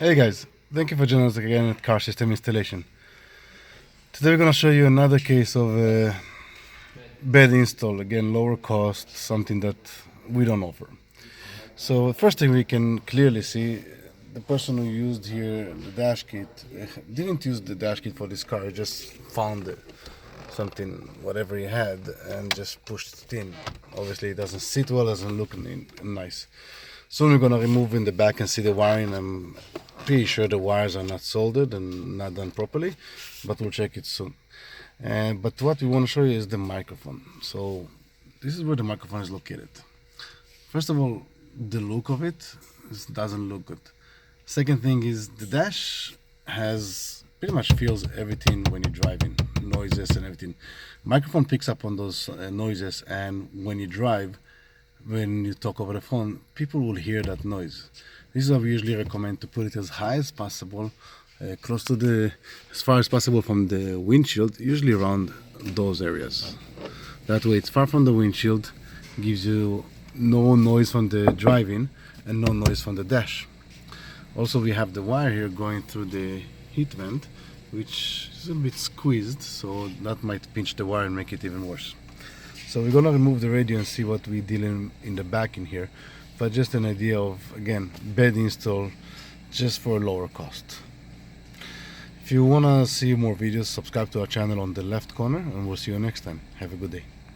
Hey guys, thank you for joining us again at Car System Installation. Today we're going to show you another case of bed install, again lower cost, something that we don't offer. So the first thing we can clearly see, the person who used here the dash kit didn't use the dash kit for this car, he just found something, whatever he had, and just pushed it in. Obviously it doesn't sit well, doesn't look nice. Soon we're going to remove in the back and see the wiring. I'm pretty sure the wires are not soldered and not done properly, but we'll check it soon. But what we want to show you is the microphone. So this is where the microphone is located. First of all, the look of it doesn't look good. Second thing is the dash has pretty much feels everything when you're driving, noises and everything. Microphone picks up on those noises, and when you drive, when you talk over the phone, people will hear that noise. This is why we usually recommend to put it as high as possible, close to as far as possible from the windshield, usually around those areas. That way it's far from the windshield, gives you no noise from the driving and no noise from the dash. Also, we have the wire here going through the heat vent, which is a bit squeezed, so that might pinch the wire and make it even worse. So we're gonna remove the radio and see what we deal in the back in here, but just an idea of, again, bed install just for a lower cost. If you wanna see more videos, subscribe to our channel on the left corner, and we'll see you next time. Have a good day.